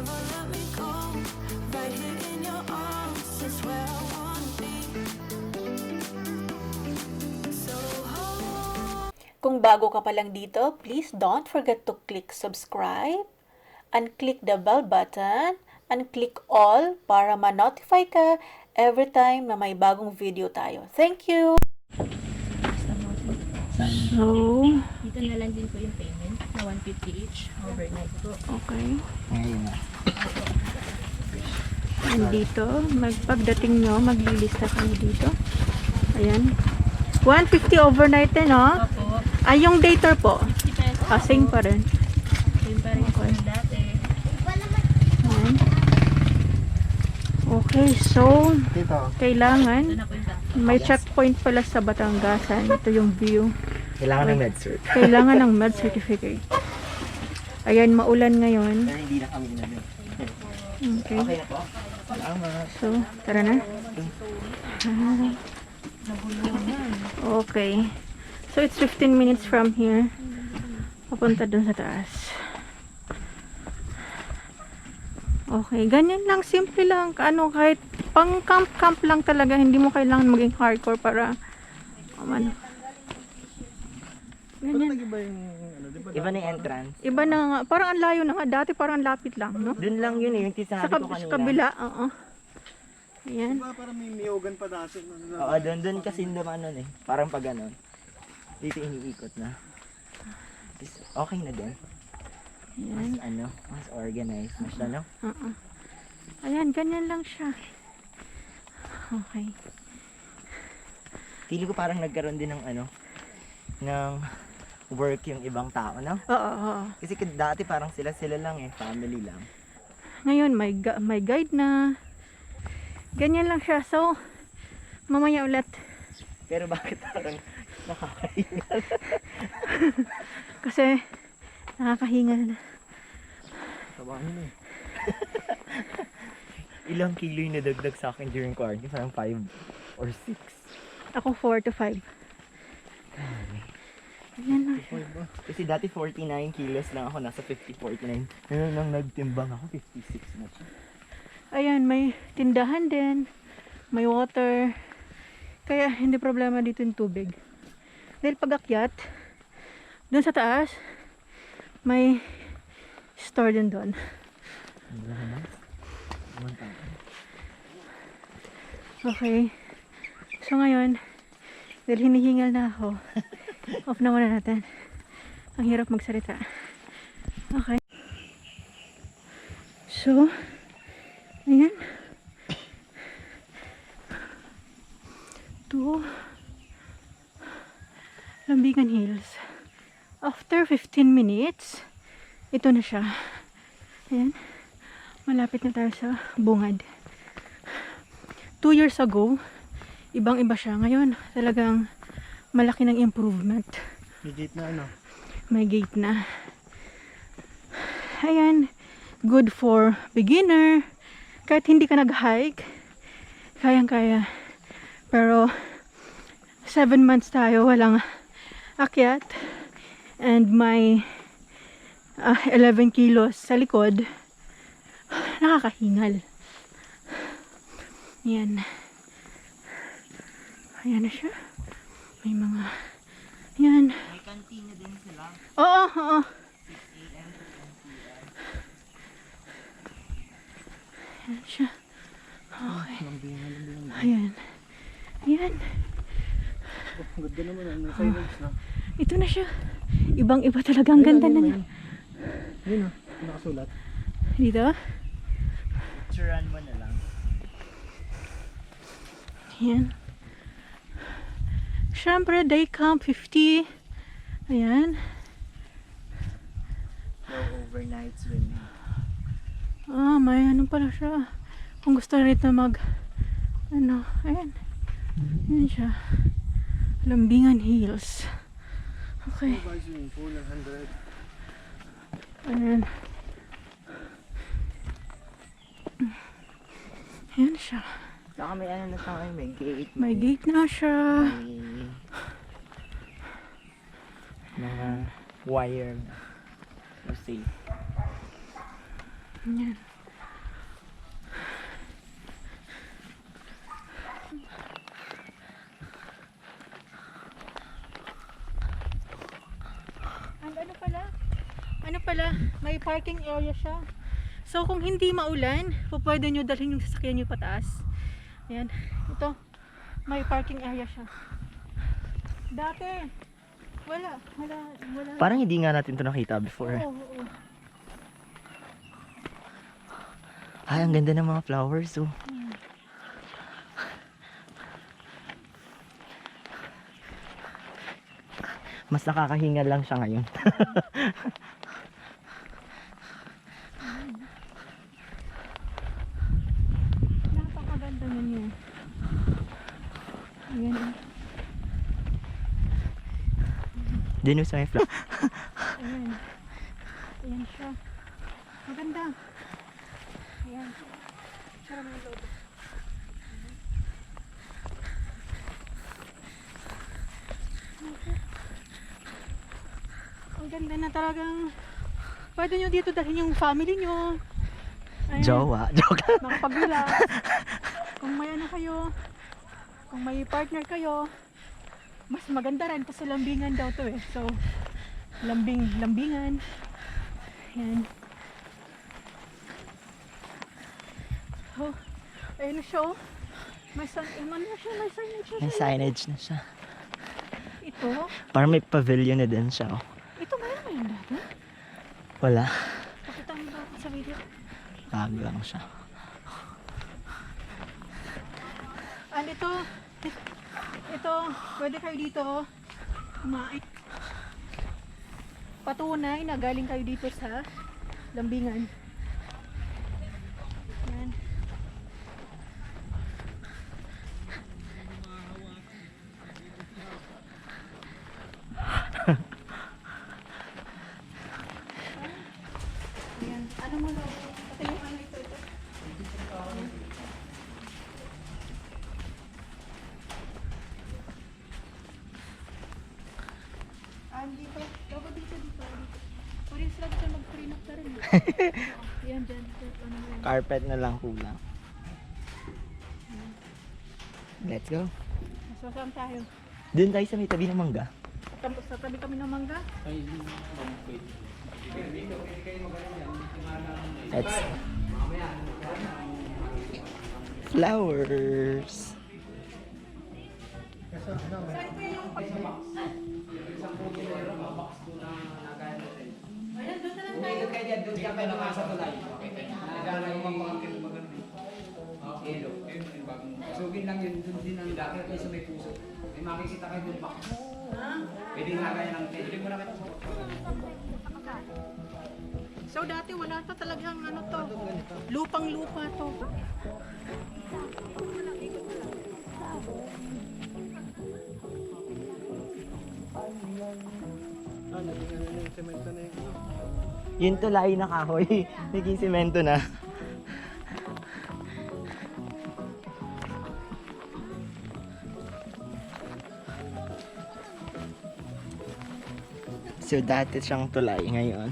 never let me go. Right here in your arms is where I wanna be. So hold. Kung bago ka pa lang dito, please don't forget to click subscribe and click the bell button and click all para ma-notify ka every time na may bagong video tayo. Thank you! So, Dito na lang din po yung payment na 150 each overnight po. okay. Ngayon na. Nandito, pagdating nyo, maglilista kami dito. Ayan. 150 overnight din, no? Opo. Ay, yung dater po. 50 pesos. Same pa rin. Same pa rin po yung dati. Ayan. Okay, so, Dito. kailangan, Ito na po yung dati. may checkpoint pala sa Batanggasan. Ito yung view. Kailangan ng med-cert. Kailangan ng med certificate. Ayan, maulan ngayon. Pero hindi na kami namin. Okay. Okay na po. Salamat. So, tara na. Okay. So, it's 15 minutes from here. Papunta dun sa taas. Okay. Ganyan lang. Simple lang. Ano, kahit pang camp lang talaga. Hindi mo kailangan maging hardcore para ano. Ganyan. Iba na yung entrance. Iba na nga. Parang ang layo na nga. Dati parang ang lapit lang, no? Doon lang yun eh, yung Sa, sinabi ko kanina. sa kabila. Oo. Ayan. Parang may miyogan pa dati. Oo, doon kasi naman nun eh. Parang pag ganon. Dito iniikot na. Okay na din. Ayan. Mas organized. Mas ano? Oo. Ayan, ganyan lang siya. Okay. Feeling ko parang nagkaroon din ng ng work yung ibang tao, no? Oo, oo. Kasi dati parang sila lang eh, family lang. Ngayon, may guide na. Ganyan lang siya. So, mamaya ulit. Pero bakit parang nakakahingal? Kasi, nakakahingal na. Sabahin eh. Ilang kilo yung nadagdag sa akin during quarantine? Parang 5 or 6. Ako 4 to 5. Ganyan lang siya. Kasi dati 49 kilos lang ako, nasa 50-49. Ngayon nang nagtimbang ako, 56 na siya. Ayan, may tindahan din. May water. Kaya, hindi problema dito yung tubig. Dahil pag-akyat, dun sa taas, may store din doon. Okay. So ngayon, dahil hinihingal na ako, off na muna natin. Ang hirap magsalita. Okay. So, ayan. To Lambingan Hills. After 15 minutes, ito na siya. Ayan. Malapit na tayo sa bungad. 2 years ago, ibang-iba siya. Ngayon, talagang malaki ng improvement. May gate na ano? May gate na. Ayan. Good for beginner. Kahit hindi ka nag-hike, kayang-kaya. Pero, 7 months tayo, walang akyat. And may 11 kilos sa likod. Nakakahingal. Yan. Ayan na siya. May mga... Yan. May kantina din sila. Oo, oo. 6 a.m. to 10 p.m. Ayan siya. Okay. Ayan. Ayan. Ganda naman. May silence na. Ito na siya. Ibang-iba talaga. Ang ganda na niya. Yun o. Nakasulat. Dito? Picturean mo na lang. Ayan. Siyempre, day camp 50. Ayan. No overnight swimming. May ano pala siya. Kung gusto rin na ayan. Ayan siya. Lambingan Hills. Okay. By swimming pool, 100. Ayan. Ayan siya. Saka may na siya ngayon, may gate. May gate na siya. May mga wire na. So safe. Ayan. May parking area siya. So kung hindi maulan, pwede nyo dalhin yung sasakyan nyo pataas. Ayan, ito. May parking area siya. Dati, wala. Parang hindi nga natin to nakita before. Oo. Ay, ang ganda ng mga flowers, oh. Mas nakakahinga lang siya ngayon. Napakaganda niya. Ayan. Din sa may flower. Ayan. Ayan siya. Maganda. Ayan. Sarap ng loob. Ang ganda na talagang pwede nyo dito dalhin yung family nyo. Ayan. Jowa. Joke. Makapag-relax. Kung may ano kayo, kung may partner kayo, mas maganda rin kasi lambingan daw to eh. So, lambingan. Ayan. Oh, ayun na siya oh. May signage siya. May signage na siya. Ito? Parang may pavilion na din siya, oh. Ito mayroon ba yun dati? Wala. Pakita mo ba sa video? Bago lang siya. And ito, pwede kayo dito kumain. Patunay na galing kayo dito sa Lambingan. Yan. Ayan. Ano mo na? Pati yung ano ito. Dito. Logo dito. Pwede sila dito mag-clean up na rin. Yan dyan. Ano yan. Carpet na lang kulang. Let's go. Masasam tayo. Doon tayo sa may tabi ng mangga. Sa tabi kami ng mangga. Let's flowers. Saan po yung pag-box? Ayan, doon na lang tayo. Doon siya pa naman sa tulay. Nagana yung mga pangangkin maganda. Elo. Sugin lang yun, doon din ang dati kayo sa may puso. May makikita kayo doon pa. Pwede nga kaya ng pwede mo na kita sa So dati wala to talagang ano to. Lupang-lupa to. Naging ano na yung semento na yung ano. Yung tulay na kahoy. Naging semento na. So dati siyang tulay, ngayon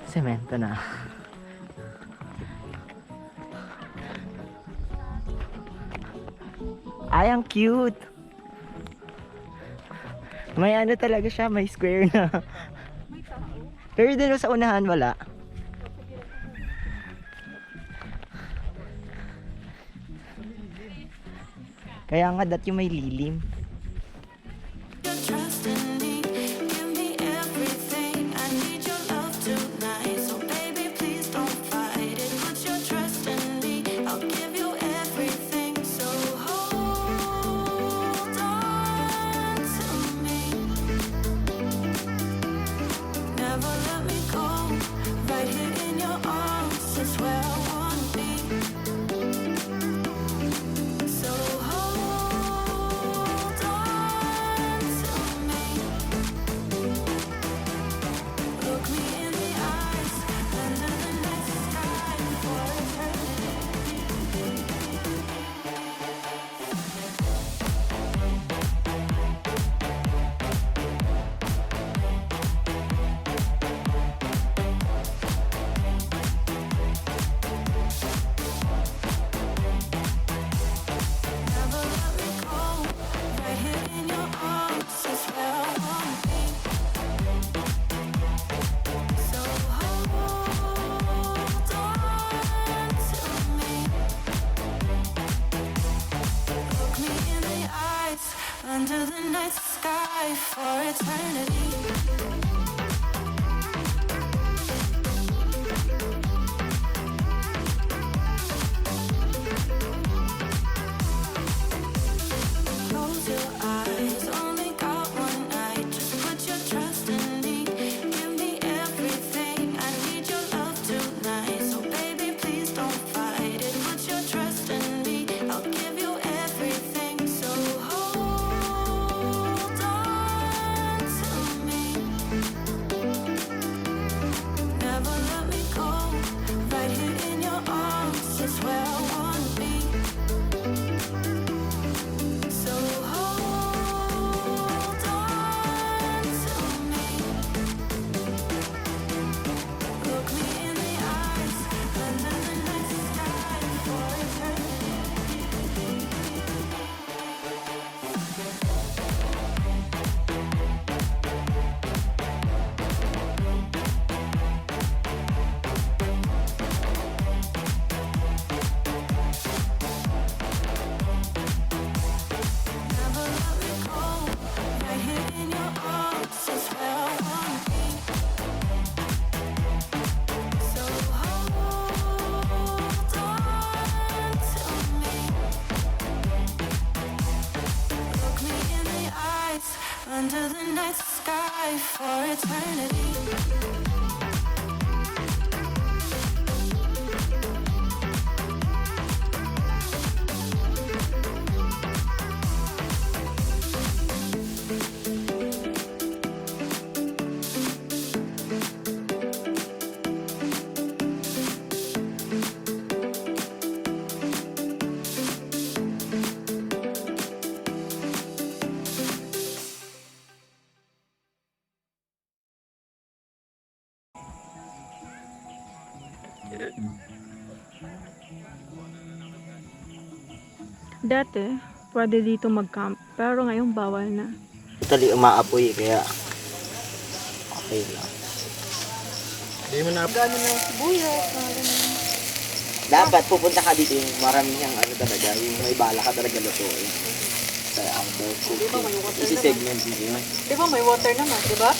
semento na. Ay, ang cute. May ano talaga siya, may square na. Pero dun sa unahan wala. Kaya nga dat yung may lilim. Trust in me, give me everything. I need your love tonight, so baby please don't fight it. Put your trust in me, I'll give you everything. So hold on to me, never let me go. Right here in your arms is where I wanna be. So hold on to me. Look me in the eyes, under the night sky for eternity. for eternity. Close your eyes, only got one night. Just put your trust in me. Give me everything. I need your love tonight. So baby, please don't fight it. Put your trust in me. I'll give you everything. So hold on to me. Never let me go. Right here in your arms is where I wanna be. So hold on to me. Look me in the eyes, under the night sky for eternity. Never let me go. Right here in your arms is where I wanna be. So hold on to me. Look me in the eyes, under the night sky for eternity. Dati, pwede dito mag-camp. Pero ngayon, bawal na. Totally umaapoy kaya okay lang. Hindi mo na Gano'n ng sibuyas, Dapat pupunta ka dito yung maraming yung ano talaga, yung may bala ka talaga lutuin. Sa outdoor cooking. Isi-segment mo yun. Di ba may water naman, di ba?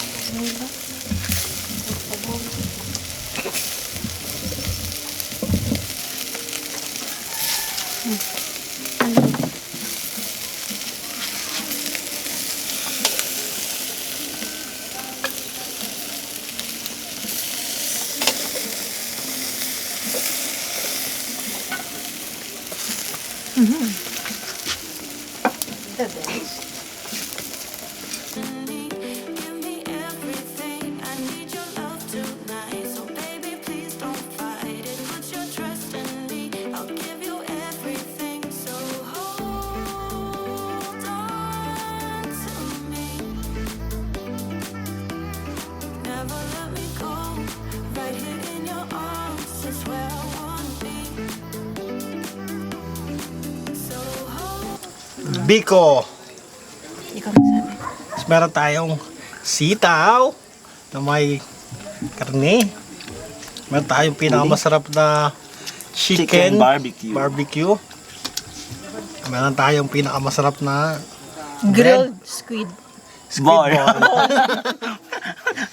Give me everything. I need your love tonight. So baby, please don't fight it. Put your trust in me. I'll give you everything. So hold on to me. Never let me go. Right here in your arms is where I wanna be. So hold. Biko. Ikaw masabi. Tapos meron tayong sitaw na may karne. Meron tayong pinakamasarap na chicken barbecue. Meron tayong pinakamasarap na Grilled squid. Ball.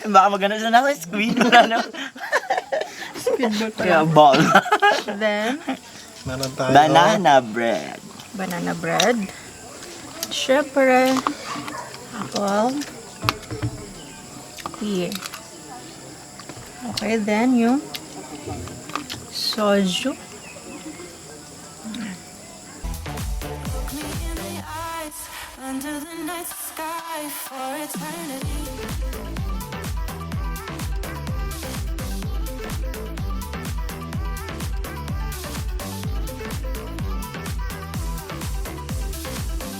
Baka maganda sa nasa squid. Kaya ball. Then, meron tayo Banana bread. banana bread. Syempre, apple. Here. Okay, then yung soju. Look me in the eyes, under the night sky for eternity.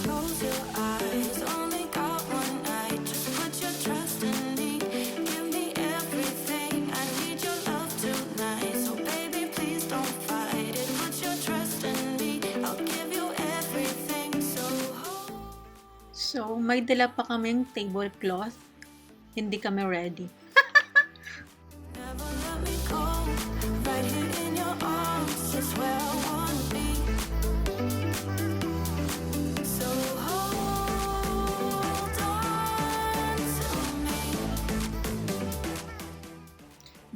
Close your eyes, only got one night. Just put your trust in me. Give me everything. I need your love tonight. So baby, please don't fight it. Put your trust in me. I'll give you everything. So So, may dala pa kaming tablecloth. Hindi kami ready. never let me go. Right here in your arms is where I wanna be. So hold on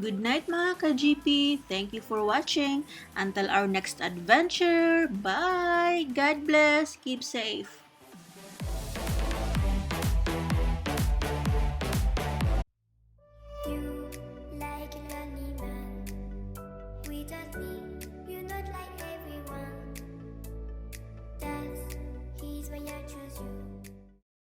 Good night mga ka-GP. Thank you for watching. Until our next adventure. Bye! God bless. Keep safe.